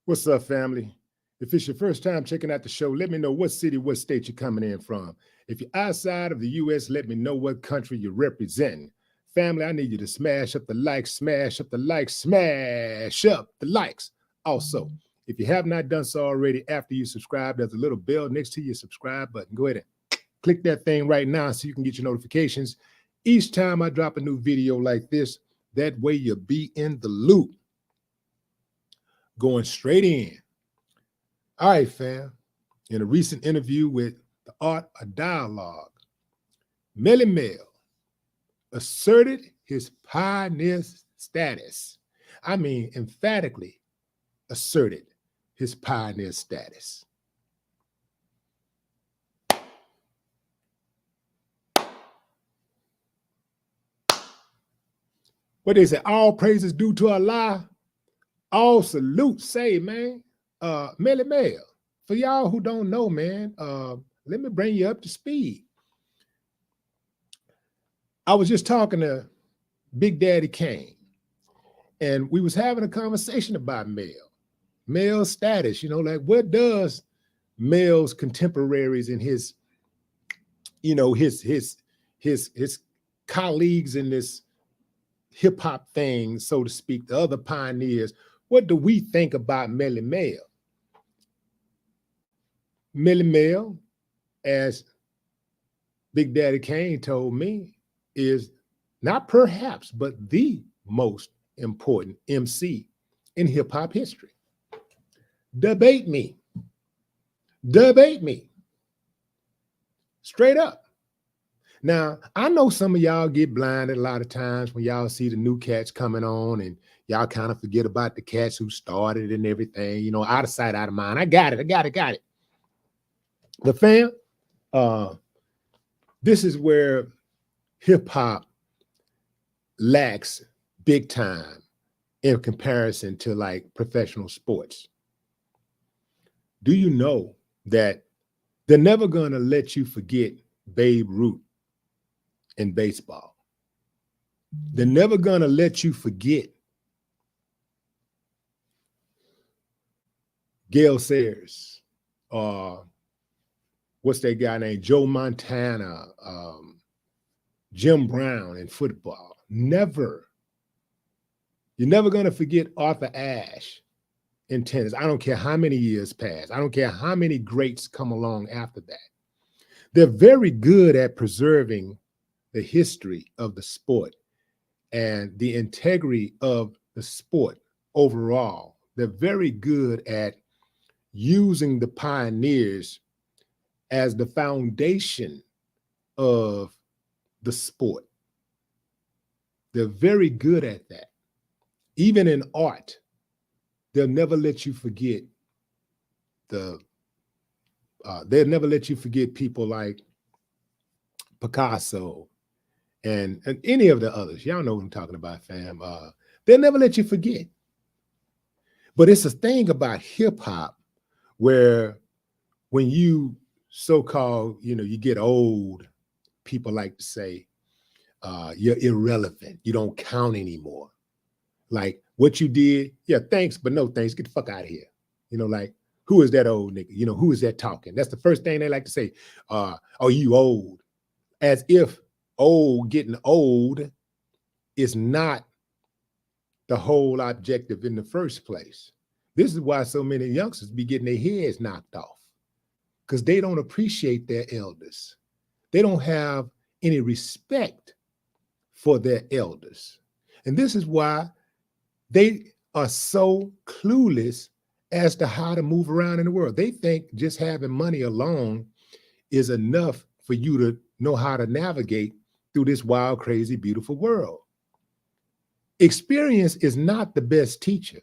What's up, family? If it's your first time checking out the show, let me know what city, what state you're coming in from. If you're outside of the U.S., let me know what country you're representing. Family, I need you to smash up the likes, smash up the likes, smash up the likes. Also, if you have not done so already, after you subscribe, there's a little bell next to your subscribe button. Go ahead and click that thing right now so you can get your notifications each time I drop a new video like this. That way you'll be in the loop. Going straight in. All right, fam. In a recent interview with The Art of Dialogue, Melle asserted his pioneer status. I mean, emphatically asserted his pioneer status. What they say, all praises due to Allah. All salute say, man, Melle, for y'all who don't know, man, let me bring you up to speed. I was just talking to Big Daddy Kane, and we was having a conversation about Melle's status, you know, like what does Melle's contemporaries and his, you know, his colleagues in this hip hop thing, so to speak, the other pioneers, what do we think about Melle? Melle, as Big Daddy Kane told me, is not perhaps, but the most important MC in hip hop history. Debate me. Debate me. Straight up. Now, I know some of y'all get blinded a lot of times when y'all see the new cats coming on and y'all kind of forget about the cats who started and everything, you know, out of sight, out of mind. I got it. The fam, this is where hip hop lacks big time in comparison to like professional sports. Do you know that they're never going to let you forget Babe Ruth in baseball? They're never going to let you forget Gale Sayers, what's that guy named Joe Montana, Jim Brown in football. Never. You're never going to forget Arthur Ashe in tennis. I don't care how many years pass. I don't care how many greats come along after that. They're very good at preserving the history of the sport and the integrity of the sport overall. They're very good at using the pioneers as the foundation of the sport. They're very good at that. Even in art, they'll never let you forget they'll never let you forget people like Picasso and any of the others. Y'all know what I'm talking about, fam. They'll never let you forget. But it's a thing about hip hop where when you so-called, you know, you get old, people like to say, you're irrelevant. You don't count anymore. Like what you did, yeah, thanks, but no thanks. Get the fuck out of here. You know, like, who is that old nigga? You know, who is that talking? That's the first thing they like to say. Oh, you old. As if getting old is not the whole objective in the first place. This is why so many youngsters be getting their heads knocked off, because they don't appreciate their elders. They don't have any respect for their elders. And this is why they are so clueless as to how to move around in the world. They think just having money alone is enough for you to know how to navigate through this wild, crazy, beautiful world. Experience is not the best teacher.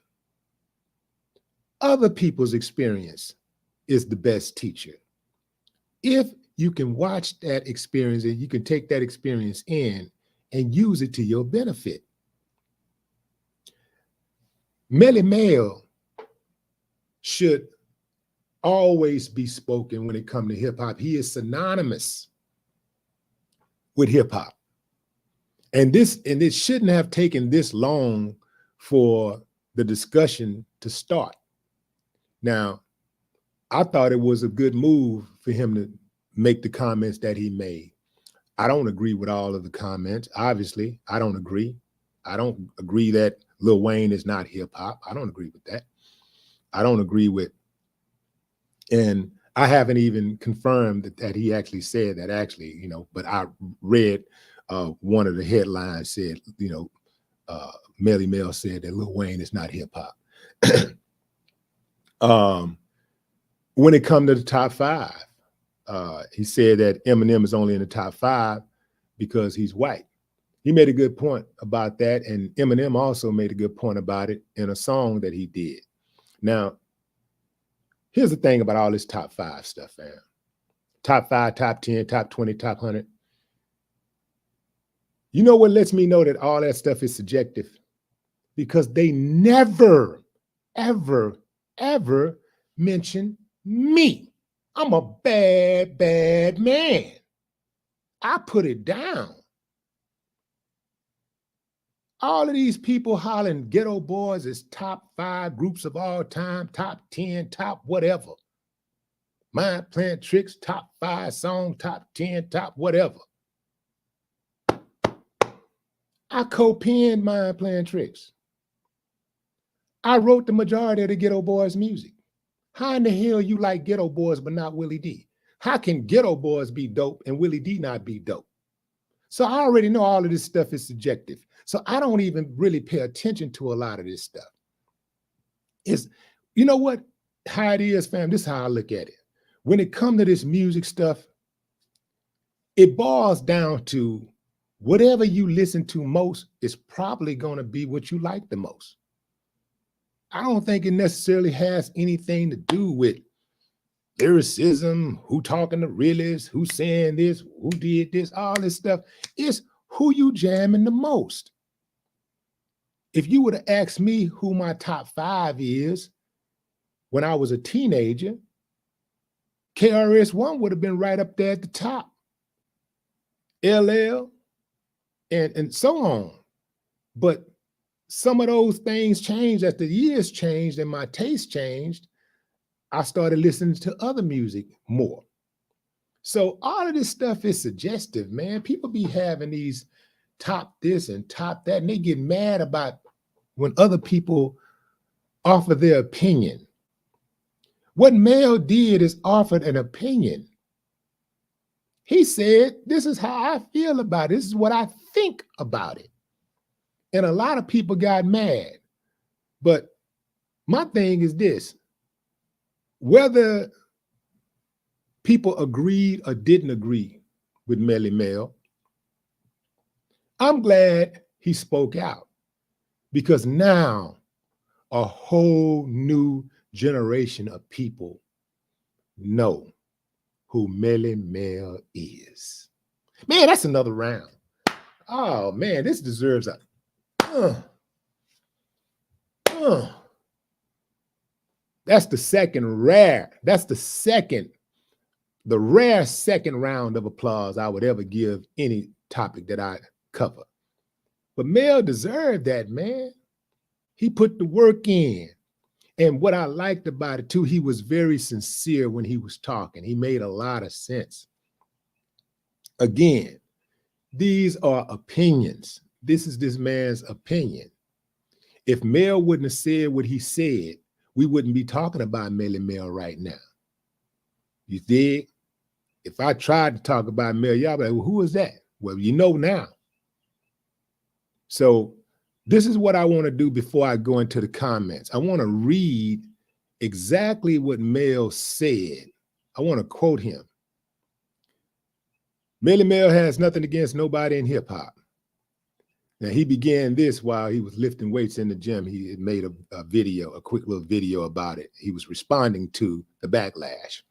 Other people's experience is the best teacher. If you can watch that experience and you can take that experience in and use it to your benefit. Melle should always be spoken when it comes to hip hop. He is synonymous with hip hop. And it shouldn't have taken this long for the discussion to start. Now, I thought it was a good move for him to make the comments that he made. I don't agree with all of the comments. Obviously, I don't agree. I don't agree that Lil Wayne is not hip hop. I don't agree with that. I don't agree with, and I haven't even confirmed that he actually said that actually, you know, but I read one of the headlines said, you know, Melle said that Lil Wayne is not hip hop. When it comes to the top 5, he said that Eminem is only in the top 5 because he's white. He made a good point about that. And Eminem also made a good point about it in a song that he did. Now, here's the thing about all this top 5 stuff, fam. Top 5, top 10, top 20, top 100. You know what lets me know that all that stuff is subjective? Because they never, ever, ever mention me. I'm a bad, bad man. I put it down. All of these people hollering Ghetto Boys is top 5 groups of all time, top 10, top whatever. Mind Playing Tricks, top 5 song, top 10, top whatever. I co-penned Mind Playing Tricks. I wrote the majority of the Ghetto Boys music. How in the hell you like Ghetto Boys but not Willie D? How can Ghetto Boys be dope and Willie D not be dope? So I already know all of this stuff is subjective. So I don't even really pay attention to a lot of this stuff. It's, you know what, how it is, fam, this is how I look at it. When it comes to this music stuff, it boils down to whatever you listen to most is probably going to be what you like the most. I don't think it necessarily has anything to do with lyricism, who talking the realest, who saying this, who did this, all this stuff. It's who you jamming the most. If you would have asked me who my top 5 is when I was a teenager, KRS-One would have been right up there at the top. LL and so on. But some of those things changed as the years changed and my taste changed. I started listening to other music more. So all of this stuff is suggestive, man. People be having these top this and top that, and they get mad about when other people offer their opinion. What Melle did is offered an opinion. He said, this is how I feel about it. This is what I think about it. And a lot of people got mad. But my thing is this, whether people agreed or didn't agree with Melle, I'm glad he spoke out, because now a whole new generation of people know who Melle is. Man, that's another round. Oh man, this deserves a that's the second rare. That's the rare second round of applause I would ever give any topic that I cover. But Melle deserved that, man. He put the work in. And what I liked about it too, he was very sincere when he was talking. He made a lot of sense. Again, these are opinions. This is this man's opinion. If Melle wouldn't have said what he said, we wouldn't be talking about Melle right now. You dig? If I tried to talk about Melle, y'all be like, well, who is that? Well, you know now. So this is what I want to do before I go into the comments. I want to read exactly what Melle said. I want to quote him. Melle has nothing against nobody in hip hop. Now, he began this while he was lifting weights in the gym. He had made a video, a quick little video about it. He was responding to the backlash.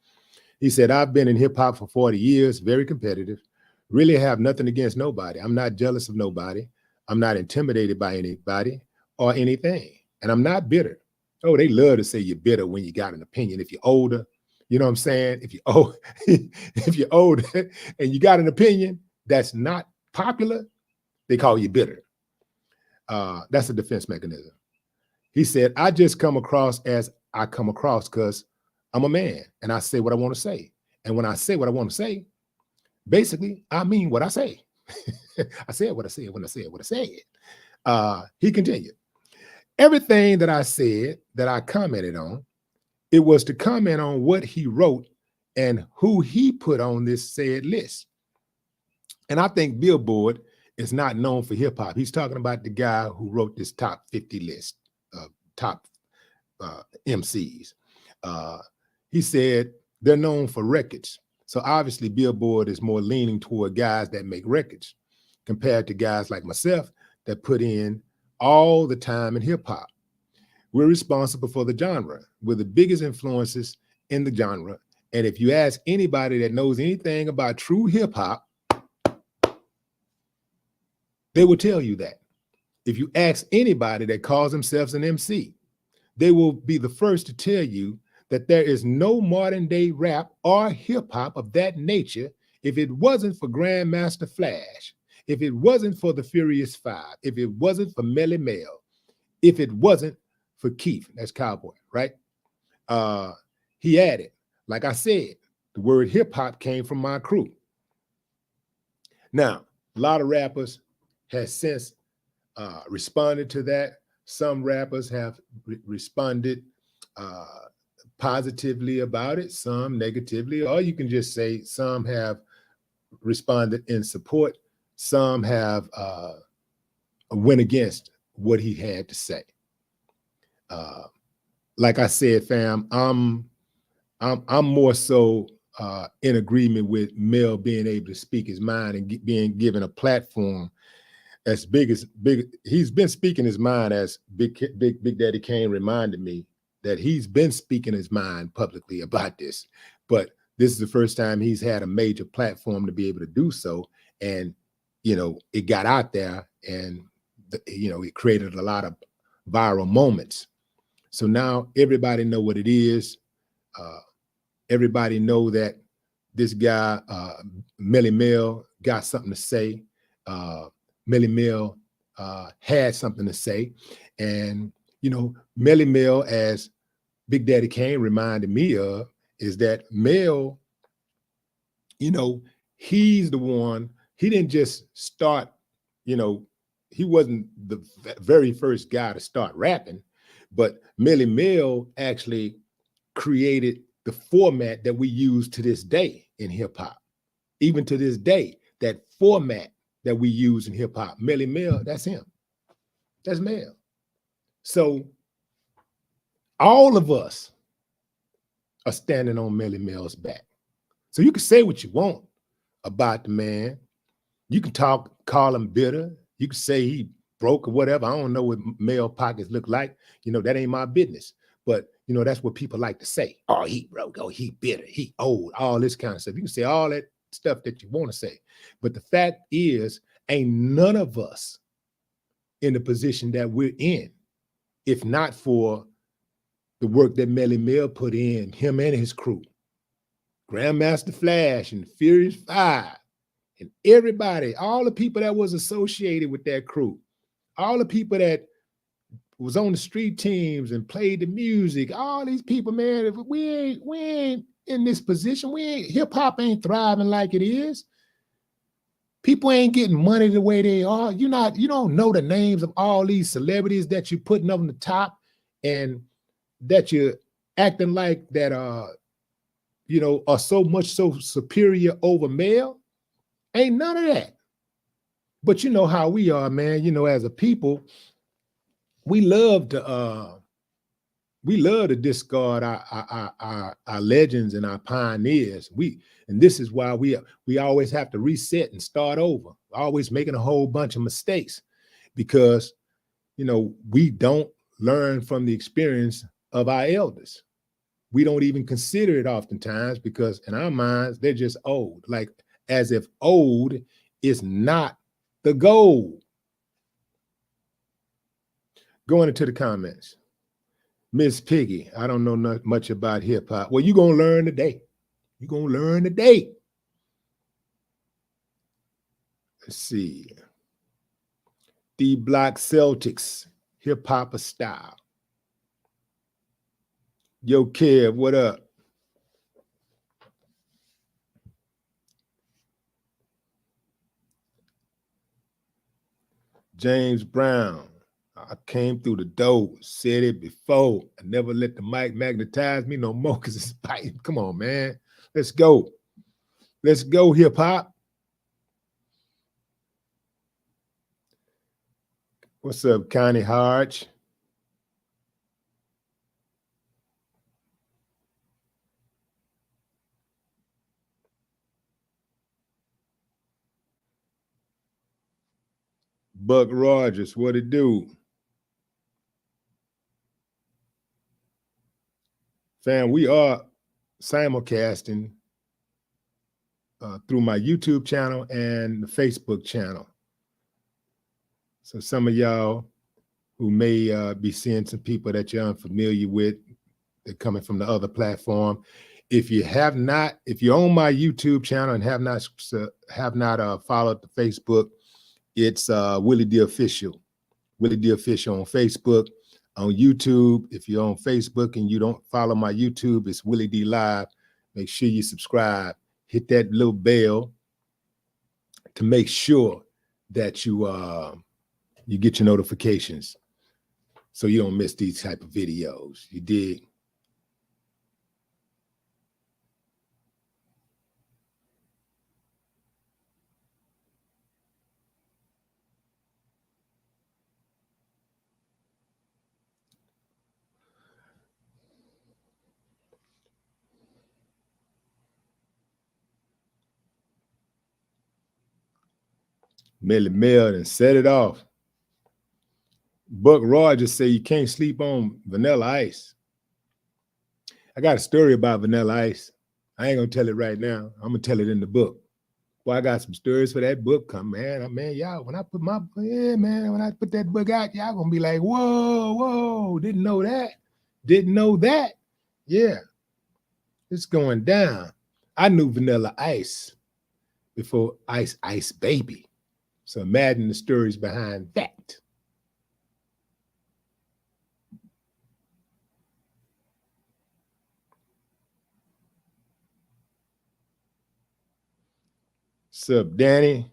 He said, I've been in hip hop for 40 years, very competitive, really have nothing against nobody. I'm not jealous of nobody. I'm not intimidated by anybody or anything. And I'm not bitter. Oh, they love to say you're bitter when you got an opinion. If you're older, you know what I'm saying? If you're old, if you're older and you got an opinion that's not popular, they call you bitter. That's a defense mechanism. He said, I just come across as I come across, because I'm a man and I say what I want to say. And when I say what I want to say, basically, I mean what I say. I said what I said when I said what I said. He continued. Everything that I said, that I commented on, it was to comment on what he wrote and who he put on this said list. And I think Billboard is not known for hip hop. He's talking about the guy who wrote this top 50 list of top MCs. He said they're known for records. So obviously Billboard is more leaning toward guys that make records compared to guys like myself that put in all the time in hip hop. We're responsible for the genre. We're the biggest influences in the genre. And if you ask anybody that knows anything about true hip hop, they will tell you that. If you ask anybody that calls themselves an MC, they will be the first to tell you that there is no modern day rap or hip hop of that nature if it wasn't for Grandmaster Flash, if it wasn't for the Furious Five, if it wasn't for Melle, if it wasn't for Keith, that's Cowboy, right? He added, like I said, the word hip hop came from my crew. Now, a lot of rappers have since responded to that. Some rappers have responded positively about it, some negatively, or you can just say some have responded in support, some have went against what he had to say. Like I said, fam, I'm more so in agreement with Mel being able to speak his mind and being given a platform as big. He's been speaking his mind, as Big Daddy Kane reminded me that he's been speaking his mind publicly about this, but this is the first time he's had a major platform to be able to do so. And, you know, it got out there and, you know, it created a lot of viral moments. So now everybody know what it is. Everybody know that this guy, Melle, got something to say. Melle had something to say. And, you know, Melle, as Big Daddy Kane reminded me of, is that Melle, you know, he's the one, he didn't just start, you know, he wasn't the very first guy to start rapping, but Melle actually created the format that we use to this day in hip hop. Even to this day, that format that we use in hip hop, Melle, that's him. That's Melle. So all of us are standing on Melle's back. So you can say what you want about the man. You can call him bitter. You can say he broke or whatever. I don't know what Melle pockets look like. You know, that ain't my business. But, you know, that's what people like to say. Oh, he broke. Oh, he bitter. He old. All this kind of stuff. You can say all that stuff that you want to say. But the fact is, ain't none of us in the position that we're in, if not for the work that Melle put in, him and his crew. Grandmaster Flash and Furious Five and everybody, all the people that was associated with that crew, all the people that was on the street teams and played the music, all these people, man, if we ain't in this position, hip hop ain't thriving like it is. People ain't getting money the way they are. You don't know the names of all these celebrities that you're putting up on the top and that you're acting like that you know, are so superior over Melle. Ain't none of that. But you know how we are, man. You know, as a people, we love to discard our legends and our pioneers. And this is why we always have to reset and start over, always making a whole bunch of mistakes, because, you know, we don't learn from the experience of our elders. We don't even consider it oftentimes because in our minds, they're just old, like as if old is not the goal. Going into the comments. Miss Piggy, I don't know much about hip hop. Well, you're going to learn today. You're going to learn today. Let's see. D-Block Celtics, hip hop style. Yo, Kev, what up? James Brown. I came through the door, said it before. I never let the mic magnetize me no more because it's biting. Come on, man. Let's go. Let's go, hip hop. What's up, Connie Hodge? Buck Rogers, what it do? Fam, we are simulcasting through my YouTube channel and the Facebook channel. So some of y'all who may be seeing some people that you're unfamiliar with, they're coming from the other platform. If you're on my YouTube channel and have not followed the Facebook, it's Willie D Official. Willie D Official on Facebook. On YouTube, if you're on Facebook and you don't follow my YouTube, it's Willie D Live. Make sure you subscribe. Hit that little bell to make sure that you get your notifications so you don't miss these type of videos. You dig? Melle and set it off. Buck Rogers say you can't sleep on Vanilla Ice. I got a story about Vanilla Ice. I ain't gonna tell it right now. I'm gonna tell it in the book. Well, I got some stories for that book come, man. Man, y'all, when I put that book out, y'all gonna be like, whoa, didn't know that. Yeah, it's going down. I knew Vanilla Ice before Ice Baby. So imagine the stories behind that. What's up, Danny?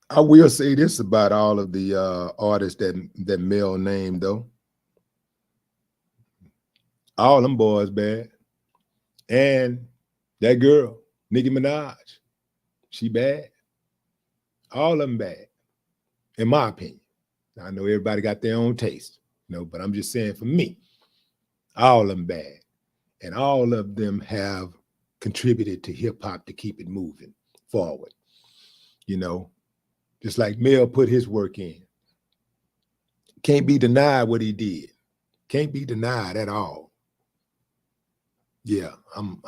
I will say this about all of the artists that Mel named, though. All them boys bad. And that girl, Nicki Minaj, she bad. All of them bad, in my opinion. I know everybody got their own taste, but I'm just saying for me, all of them bad. And all of them have contributed to hip hop to keep it moving forward. Just like Mel put his work in. Can't be denied what he did. Can't be denied at all. Yeah, I'm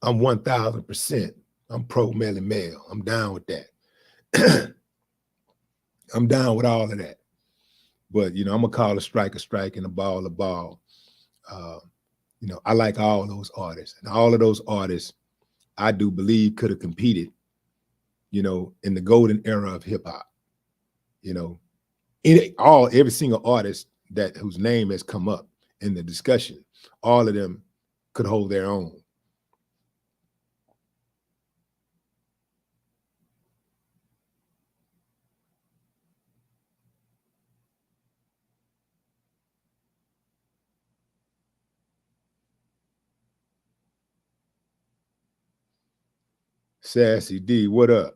1000%. I'm pro Melle. I'm down with that. I'm down with all of that. But I'm gonna call a strike and a ball. I like all those artists, and all of those artists, I do believe could have competed, in the golden era of hip hop. Every single artist whose name has come up in the discussion, all of them could hold their own. Sassy D, what up?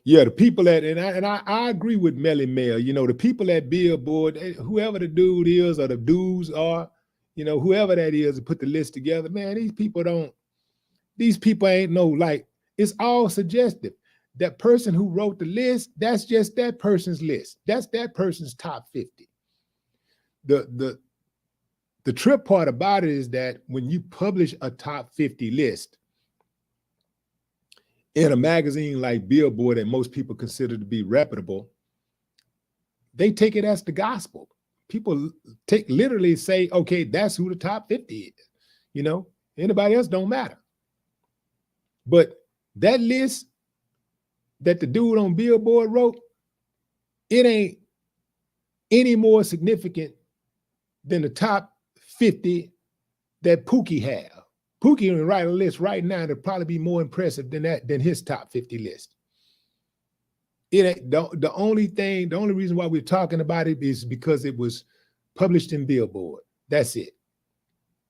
Yeah, the people I agree with Melle Mel. The people at Billboard, whoever the dude is or the dudes are, whoever that is to put the list together, man, these people ain't it's all suggestive. That person who wrote the list, that's just that person's list. That's that person's top 50. The trip part about it is that when you publish a top 50 list in a magazine like Billboard that most people consider to be reputable, they take it as the gospel. People literally say, okay, that's who the top 50 is. Anybody else don't matter. But That list that the dude on Billboard wrote, it ain't any more significant than the top 50 that Pookie have. Pookie can write a list right now that'll probably be more impressive than his top 50 list. It ain't the only reason why we're talking about it is because it was published in Billboard. That's it.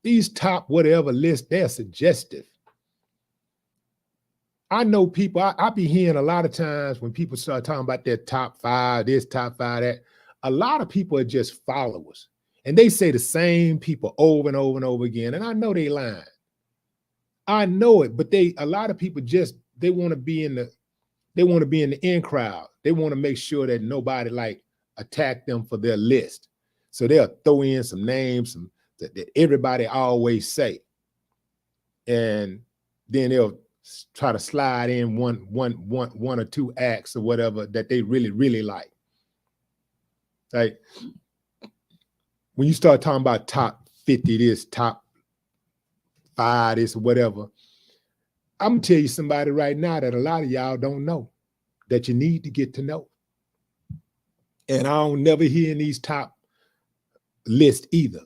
These top whatever lists, they're suggestive. I know people, I be hearing a lot of times when people start talking about their top 5, this, top 5, that, a lot of people are just followers. And they say the same people over and over and over again. And I know they lying. I know it, but a lot of people just, they want to be in the in crowd. They want to make sure that nobody like attack them for their list. So they'll throw in some names that everybody always say. And then they'll try to slide in one or two acts or whatever that they really, really like. Like when you start talking about top 50, this, top 5, this, or whatever, I'm gonna tell you somebody right now that a lot of y'all don't know that you need to get to know. And I don't never hear in these top lists either.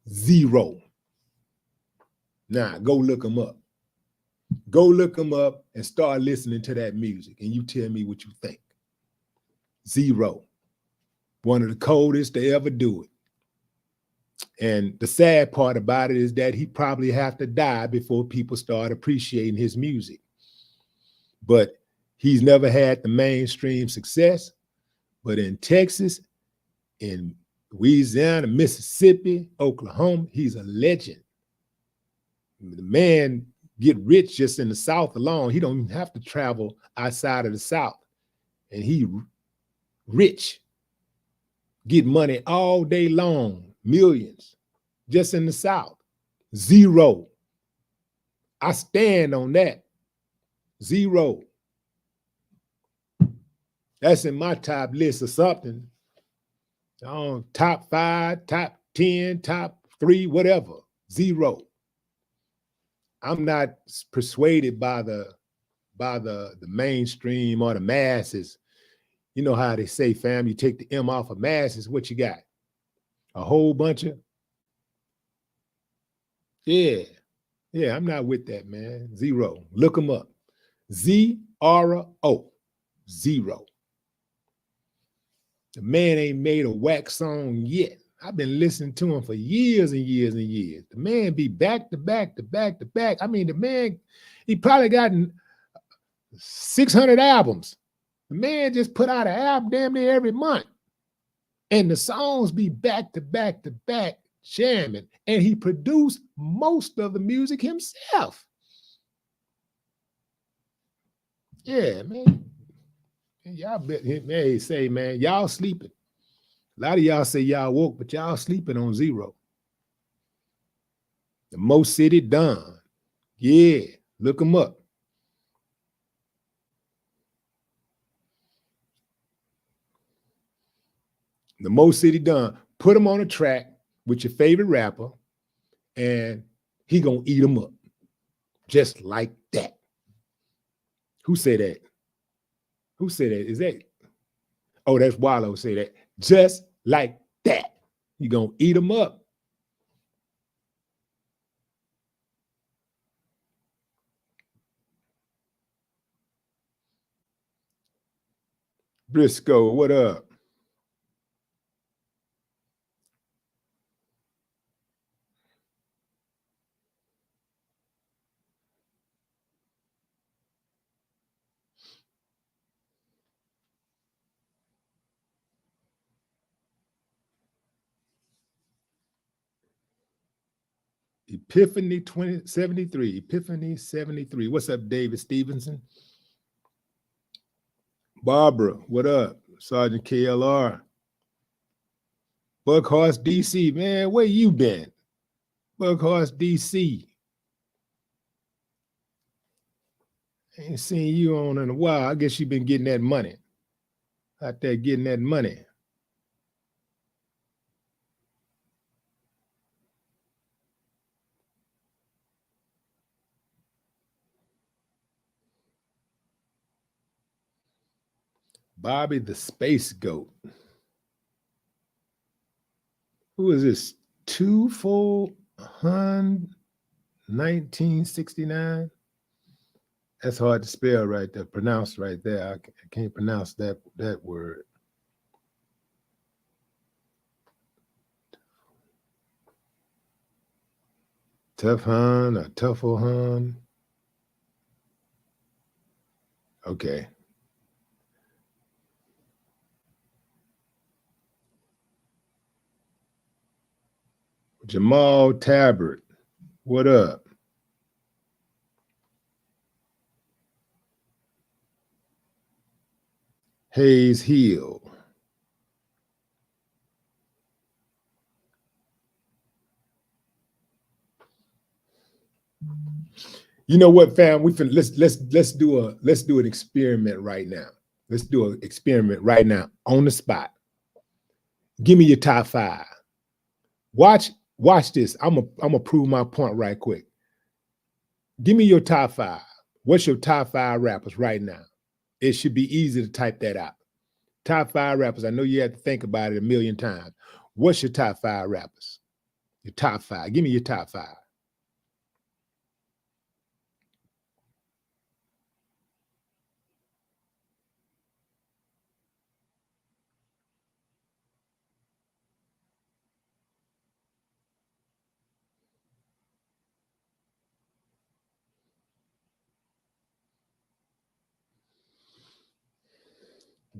0. Now, go look them up. Go look them up and start listening to that music and you tell me what you think. 0. One of the coldest to ever do it. And the sad part about it is that he probably have to die before people start appreciating his music. But he's never had the mainstream success. But in Texas, in Louisiana, Mississippi, Oklahoma, he's a legend. The man get rich just in the South alone. He don't even have to travel outside of the South. And he rich, get money all day long, millions, just in the South. 0. I stand on that. 0. That's in my top list or something. Top 5, top 10, top 3, whatever. 0. I'm not persuaded by the mainstream or the masses. You know how they say, fam, you take the M off of masses, what you got? A whole bunch of? Yeah, I'm not with that, man. 0. Look them up. Z-R-O. 0. The man ain't made a whack song yet. I've been listening to him for years and years and years. The man be back to back to back to back. I mean, the man, he probably gotten 600 albums. The man just put out an album damn near every month. And the songs be back to back to back jamming. And he produced most of the music himself. Yeah, man. Y'all man, say, man, y'all sleeping. A lot of y'all say y'all woke, but y'all sleeping on 0. The Mo City Don. Yeah, look them up. The Mo City Don. Put him on a track with your favorite rapper, and he gonna eat them up. Just like that. Who said that? Who said that? Is that? Oh, that's Wallow say that. Just like that. You gonna eat them up. Briscoe, what up? Epiphany 2073. Epiphany 73. What's up, David Stevenson? Barbara, what up? Sergeant KLR. Buckhorse DC, man, where you been? Buckhorse DC. Ain't seen you on in a while. I guess you've been getting that money. Out there getting that money. Bobby the Space Goat. Who is this? 1969. That's hard to spell right there, pronounce right there. I can't pronounce that word. Tough Hun or Tuffle Hun. Okay. Jamal Tabbert. What up? Hayes Hill. You know what, fam? Let's do an experiment right now. Let's do an experiment right now on the spot. Give me your top 5. Watch this. I'm gonna prove my point right quick. Give me your top 5. What's your top 5 rappers right now? It should be easy to type that out. Top 5 rappers. I know you had to think about it a million times. What's your top 5 rappers? Your top 5. Give me your top 5.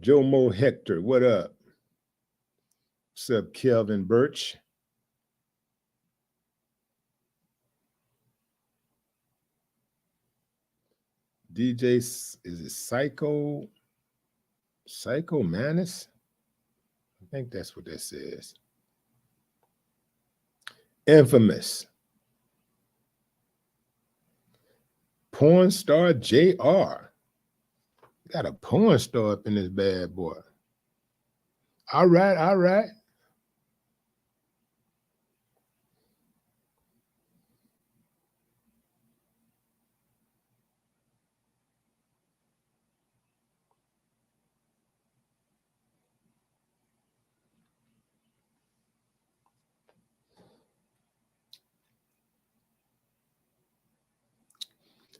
Joe Mo Hector, what up? What's up, Kelvin Birch? DJ, is it Psycho Manus? I think that's what that says. Infamous. Porn star JR. Got a porn star up in this bad boy. All right, all right.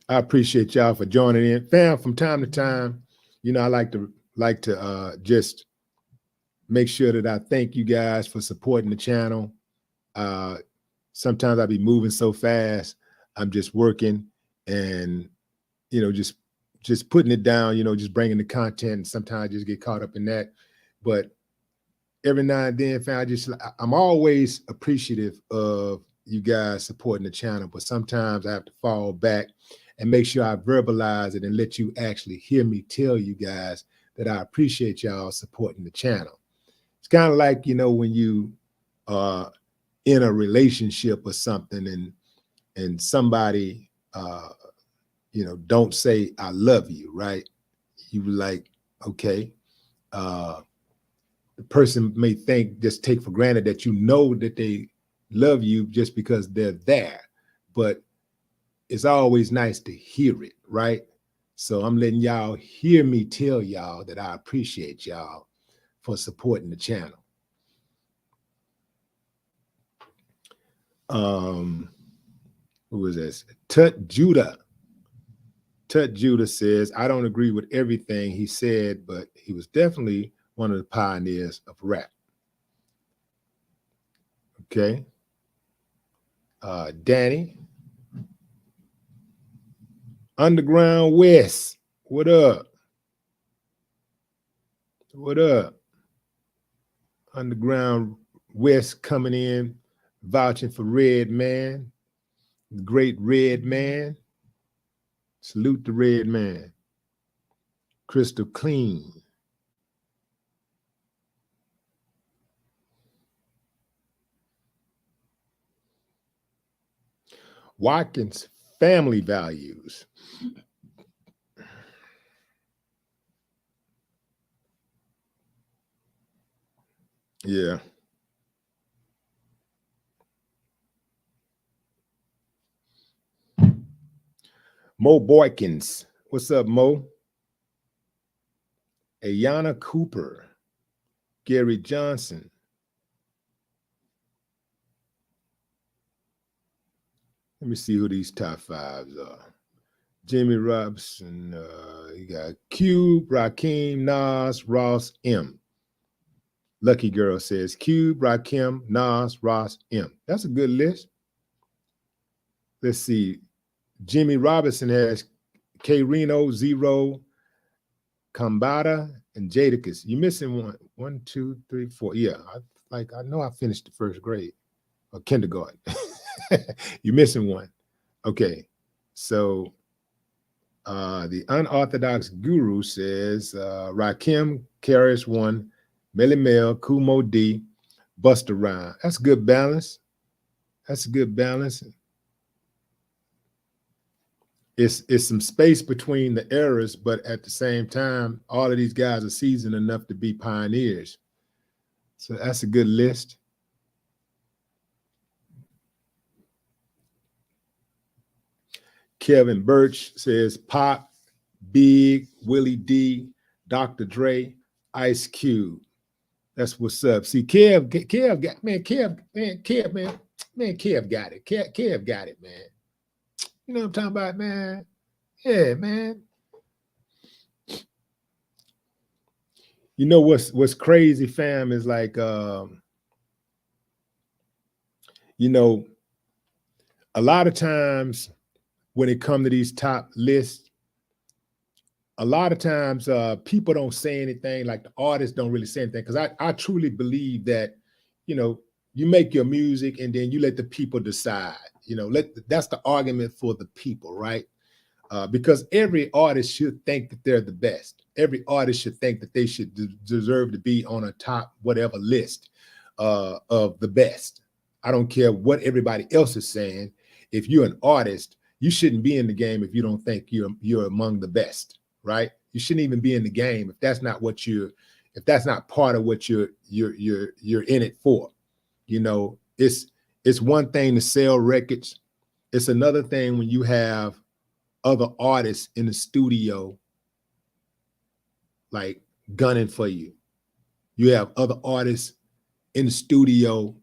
I appreciate y'all for joining in. Fam, from time to time, you know, I like to just make sure that I thank you guys for supporting the channel. Sometimes I be moving so fast, I'm just working and, you know, just putting it down, you know, just bringing the content. And sometimes I just get caught up in that. But every now and then, fam, I'm always appreciative of you guys supporting the channel, but sometimes I have to fall back and make sure I verbalize it and let you actually hear me tell you guys that I appreciate y'all supporting the channel. It's kind of like, you know, when you are in a relationship or something and somebody, you know, don't say, I love you, right? You like, okay. The person may just take for granted that you know that they love you just because they're there, but it's always nice to hear it, right? So I'm letting y'all hear me tell y'all that I appreciate y'all for supporting the channel. Who is this? Tut Judah. Tut Judah says, I don't agree with everything he said, but he was definitely one of the pioneers of rap. Okay. Danny. Underground West. What up? What up? Underground West coming in, vouching for Red Man, the great Red Man. Salute the Red Man. Crystal Clean. Watkins Family Values. Yeah. Mo Boykins. What's up, Mo? Ayana Cooper, Gary Johnson. Let me see who these top fives are. Jimmy Robinson, you got Cube, Rakim, Nas, Ross, M. Lucky Girl says Cube, Rakim, Nas, Ross, M. That's a good list. Let's see. Jimmy Robinson has K Reno, Zero, Kambata, and Jadakiss. You're missing one. 1, 2, 3, 4. Yeah, I know I finished the first grade or kindergarten. You're missing one. Okay, so the unorthodox guru says Rakim, Karis 1, Melle, Kumo D, Busta Rhymes. That's good balance. That's a good balance. It's some space between the eras, but at the same time, all of these guys are seasoned enough to be pioneers. So that's a good list. Kevin Birch says Pop, Big, Willie D, Dr. Dre, Ice Cube. That's what's up. See, Kev got, man, Kev got it. Kev got it, man. You know what I'm talking about, man? Yeah, man. You know what's crazy, fam, is like, you know, a lot of times when it comes to these top lists, a lot of times people don't say anything, like the artists don't really say anything, because I truly believe that, you know, you make your music and then you let the people decide. You know, that's the argument for the people, right? Because every artist should think that they're the best. Every artist should think that they should deserve to be on a top whatever list of the best. I don't care what everybody else is saying. If you're an artist, you shouldn't be in the game if you don't think you're among the best, right? You shouldn't even be in the game if that's not what if that's not part of what you're in it for. You know, it's one thing to sell records. It's another thing when you have other artists in the studio like gunning for you. You have other artists in the studio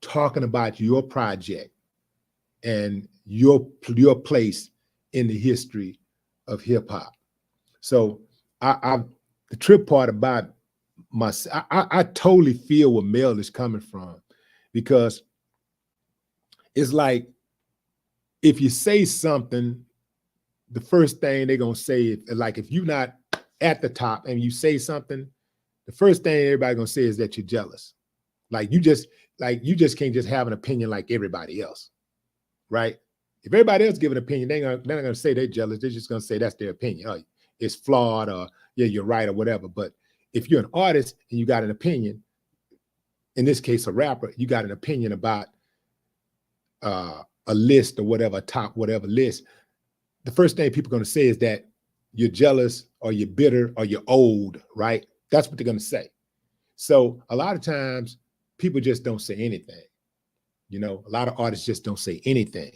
talking about your project and your place in the history of hip hop. So the trip part about I totally feel where Melle is coming from, because it's like if you say something, the first thing they're gonna say, like if you're not at the top and you say something, the first thing everybody's gonna say is that you're jealous. Like you just can't just have an opinion like everybody else, right? If everybody else give an opinion, they're not gonna say they're jealous. They're just gonna say that's their opinion. Oh, it's flawed, or yeah, you're right, or whatever. But if you're an artist and you got an opinion, in this case, a rapper, you got an opinion about a list or whatever, a top whatever list, the first thing people are going to say is that you're jealous or you're bitter or you're old, right? That's what they're going to say. So a lot of times people just don't say anything. You know, a lot of artists just don't say anything.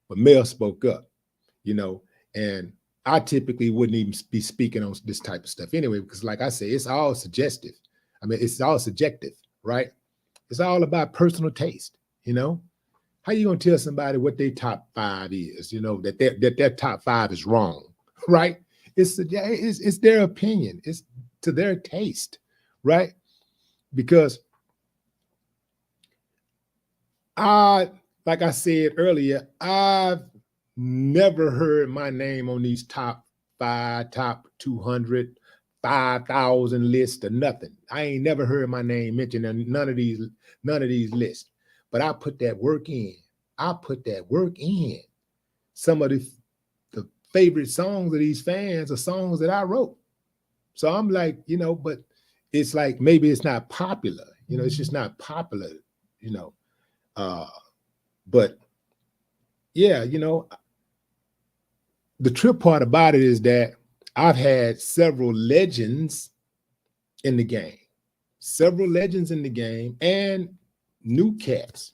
But Melle spoke up, you know, and I typically wouldn't even be speaking on this type of stuff anyway, because like I say, it's all suggestive. I mean, it's all subjective, right? It's all about personal taste, you know? How you gonna tell somebody what their top 5 is? You know, that their top 5 is wrong, right? It's their opinion. It's to their taste, right? Because like I said earlier, I've never heard my name on these top 5, top 200, 5,000 lists or nothing. I ain't never heard my name mentioned in none of these lists. But I put that work in. Some of the favorite songs of these fans are songs that I wrote. So I'm like, you know, but it's like maybe it's not popular. You know, it's just not popular, you know. But yeah, you know, the trip part about it is that I've had several legends in the game, and new cats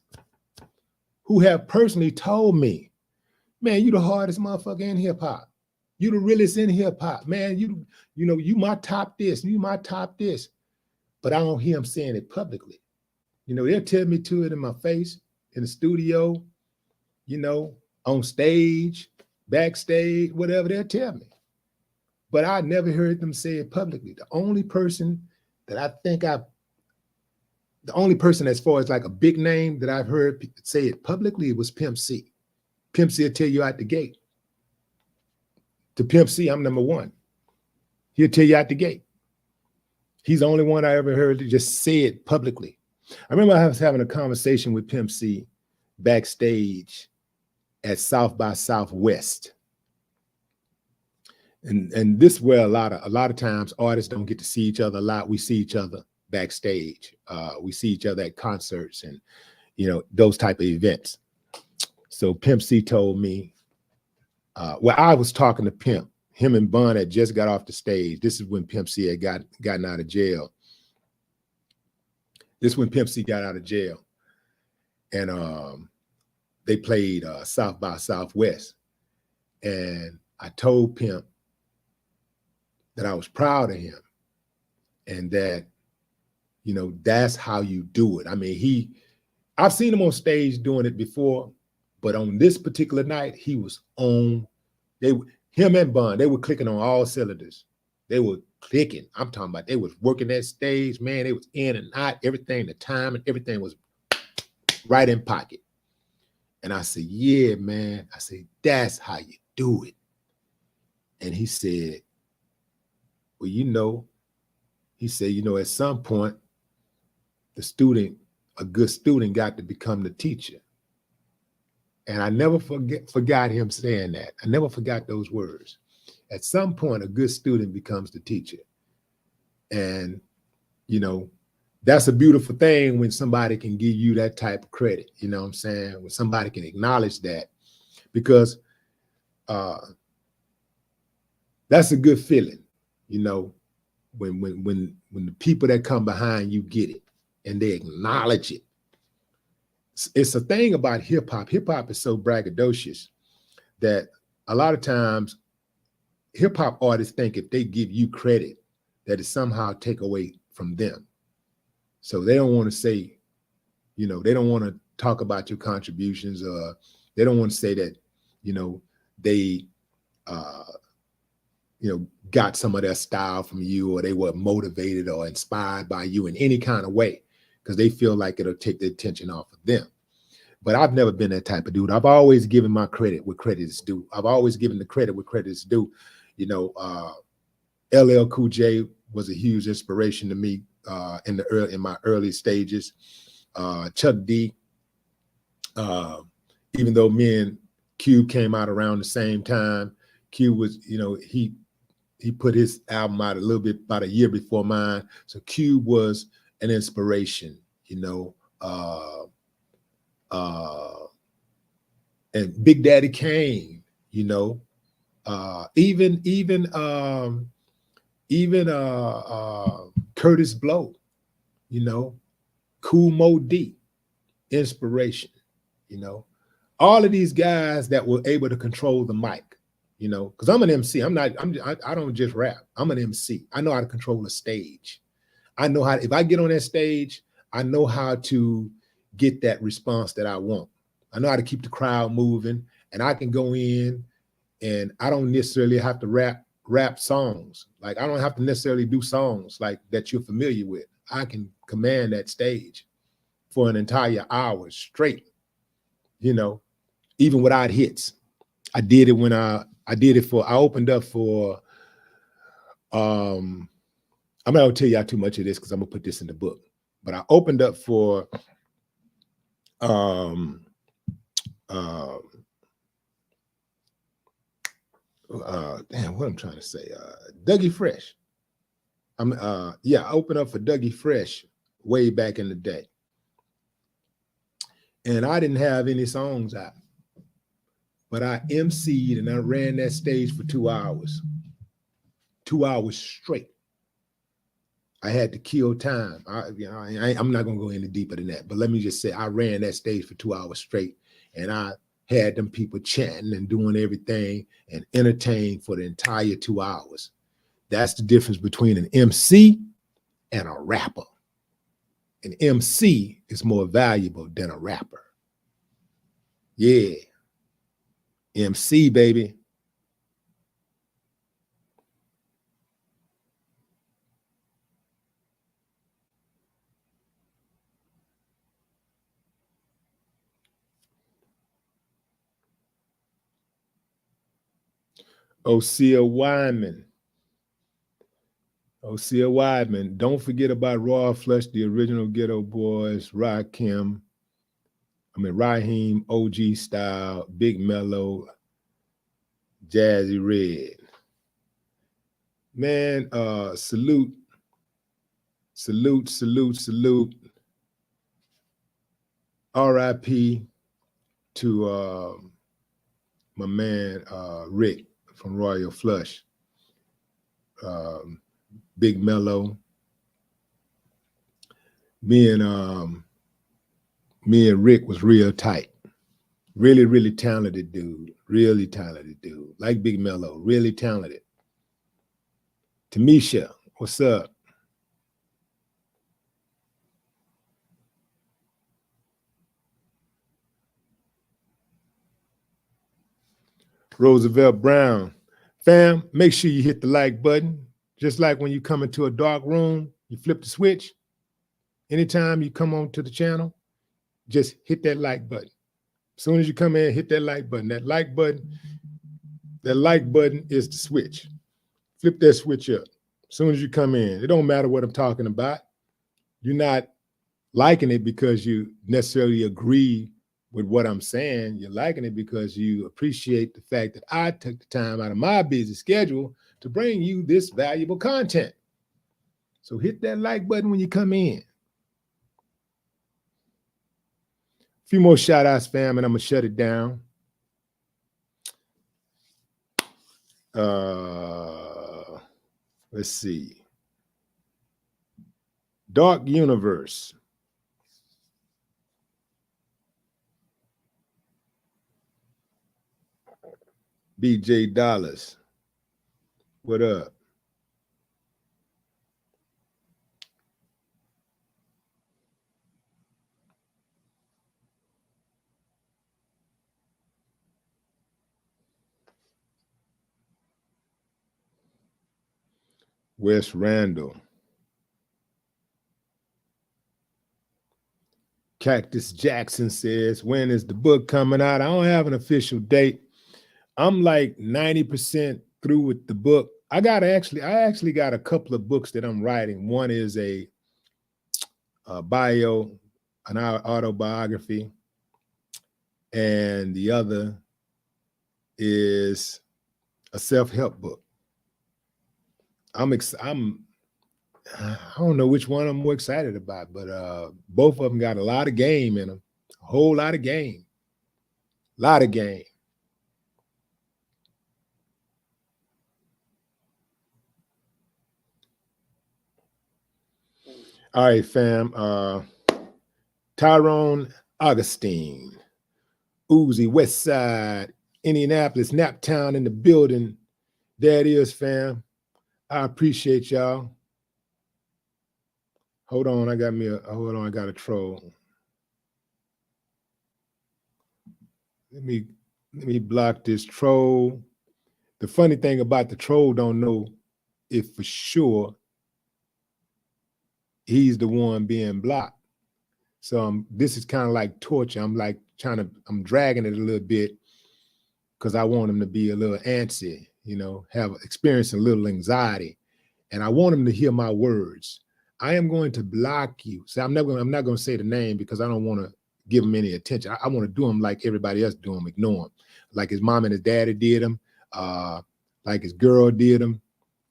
who have personally told me, man, you the hardest motherfucker in hip hop. You the realest in hip hop, man. You know, you my top this, you my top this. But I don't hear them saying it publicly. You know, they'll tell me to it in my face, in the studio, you know, on stage, backstage, whatever, they'll tell me. But I never heard them say it publicly. The only person that I think the only person as far as like a big name that I've heard say it publicly was Pimp C. Pimp C will tell you out the gate. To Pimp C, I'm number one. He'll tell you out the gate. He's the only one I ever heard to just say it publicly. I remember I was having a conversation with Pimp C backstage at South by Southwest. And this is where a lot of times artists don't get to see each other a lot. We see each other backstage. We see each other at concerts and, you know, those type of events. So Pimp C told me, well, I was talking to Pimp. Him and Bun had just got off the stage. This is when Pimp C had gotten out of jail. This is when Pimp C got out of jail. And they played South by Southwest. And I told Pimp that I was proud of him and that, you know, that's how you do it. I mean, I've seen him on stage doing it before, but on this particular night, he was on, him and Bun, they were clicking on all cylinders. They were clicking. I'm talking about they was working that stage, man. They was in and out, everything, the time and everything was right in pocket. And I said, yeah, man. I said, that's how you do it. And he said, well, you know, he said, you know, at some point, a good student got to become the teacher. And I never forgot him saying that. I never forgot those words. At some point, a good student becomes the teacher. And, you know, that's a beautiful thing when somebody can give you that type of credit. You know what I'm saying? When somebody can acknowledge that, because that's a good feeling, you know, when the people that come behind you get it and they acknowledge it. It's a thing about hip hop. Hip hop is so braggadocious that a lot of times hip hop artists think if they give you credit, that it somehow take away from them. So they don't want to say, you know, they don't want to talk about your contributions, or they don't want to say that, you know, they, you know, got some of their style from you, or they were motivated or inspired by you in any kind of way, because they feel like it'll take the attention off of them. But I've never been that type of dude. I've always given my credit where credit is due. I've always given the credit where credit is due. You know, LL Cool J was a huge inspiration to me in my early stages. Chuck D, even though me and Q came out around the same time, Q was, you know, he put his album out a little bit about a year before mine. So Q was an inspiration, you know. And Big Daddy Kane, you know, even Curtis Blow, you know, Kool Moe Dee, inspiration, you know, all of these guys that were able to control the mic, you know, because I'm an MC. I don't just rap. I'm an MC. I know how to control a stage. I know how, if I get on that stage, I know how to get that response that I want. I know how to keep the crowd moving, and I can go in and I don't necessarily have to rap songs. Like, I don't have to necessarily do songs like that you're familiar with. I can command that stage for an entire hour straight, you know, even without hits. I did it when I opened up for, I'm not gonna tell y'all too much of this because I'm gonna put this in the book, but I opened up for, damn, what I'm trying to say, Dougie Fresh. I opened up for Dougie Fresh way back in the day. And I didn't have any songs out, but I emceed and I ran that stage for 2 hours. 2 hours straight. I had to kill time. I'm not gonna go any deeper than that, but let me just say I ran that stage for 2 hours straight, and I had them people chanting and doing everything and entertained for the entire 2 hours. That's the difference between an MC and a rapper. An MC is more valuable than a rapper. Yeah. MC, baby. Osea Wyman. Osea Wyman. Don't forget about Raw Flush, the original Ghetto Boys, Raheem, OG Style, Big Mello, Jazzy Red. Man, salute. RIP to my man Rick from Royal Flush. Big Mello. Me and Rick was real tight. Really talented dude. Really talented dude. Like Big Mello, really talented. Tamisha, what's up? Roosevelt Brown. Fam, make sure you hit the like button. Just like when you come into a dark room, you flip the switch. Anytime you come on to the channel, just hit that like button. As soon as you come in, hit that like button. That like button is the switch. Flip that switch up. As soon as you come in, it don't matter what I'm talking about. You're not liking it because you necessarily agree with what I'm saying. You're liking it because you appreciate the fact that I took the time out of my busy schedule to bring you this valuable content. So hit that like button when you come in. A few more shout outs, fam, and I'm gonna shut it down. Let's see. Dark Universe. BJ Dollars. What up? Wes Randall. Cactus Jackson says, when is the book coming out? I don't have an official date. I'm like 90% through with the book. I actually got a couple of books that I'm writing. One is a bio, an autobiography, and the other is a self-help book. I don't know which one I'm more excited about, but both of them got a lot of game in them, a whole lot of game, All right, fam. Tyrone Augustine, Uzi, West Side, Indianapolis, Naptown in the building. There it is, fam. I appreciate y'all. Hold on, I got a troll. Let me block this troll. The funny thing about the troll, don't know if for sure he's the one being blocked. So this is kind of like torture. I'm dragging it a little bit because I want him to be a little antsy, experience a little anxiety. And I want him to hear my words. I am going to block you. So I'm not going to say the name because I don't want to give him any attention. I want to do him like everybody else do him, ignore him. Like his mom and his daddy did him. Like his girl did him.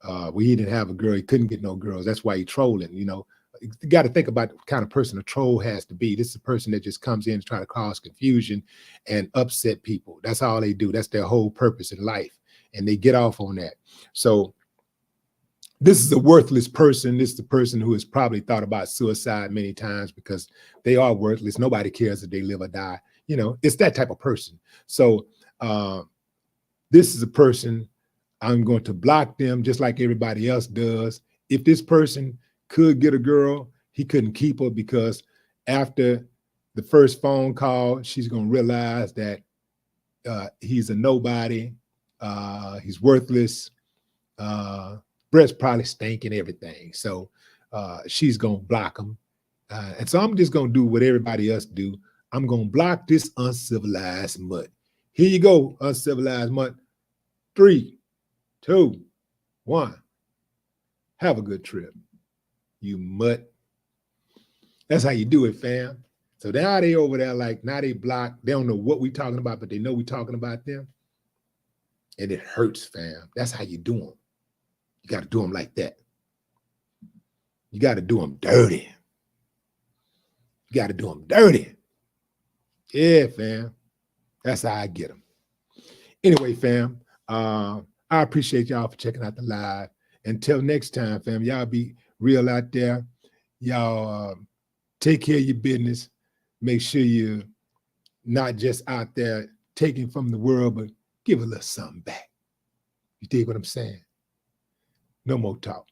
Well, he didn't have a girl. He couldn't get no girls. That's why he trolling, You got to think about the kind of person a troll has to be. This is a person that just comes in to try to cause confusion and upset people. That's all they do. That's their whole purpose in life. And they get off on that. So this is a worthless person. This is the person who has probably thought about suicide many times because they are worthless. Nobody cares if they live or die. You know, it's that type of person. So this is a person, I'm going to block them just like everybody else does. If this person could get a girl, he couldn't keep her, because after the first phone call, she's going to realize that he's a nobody. He's worthless. Brett's probably stinking everything. So she's going to block him. And so I'm just going to do what everybody else do. I'm going to block this uncivilized mutt. Here you go, uncivilized mutt. 3, 2, 1. Have a good trip, you mutt. That's how you do it, fam. So now they over there, like, now they blocked. They don't know what we talking about, but they know we talking about them. And it hurts, fam. That's how you do them. You got to do them like that. You got to do them dirty. You got to do them dirty. Yeah, fam. That's how I get them. Anyway, fam, I appreciate y'all for checking out the live. Until next time, fam, y'all be real out there. Y'all take care of your business. Make sure you're not just out there taking from the world, but give a little something back. You dig what I'm saying? No more talk.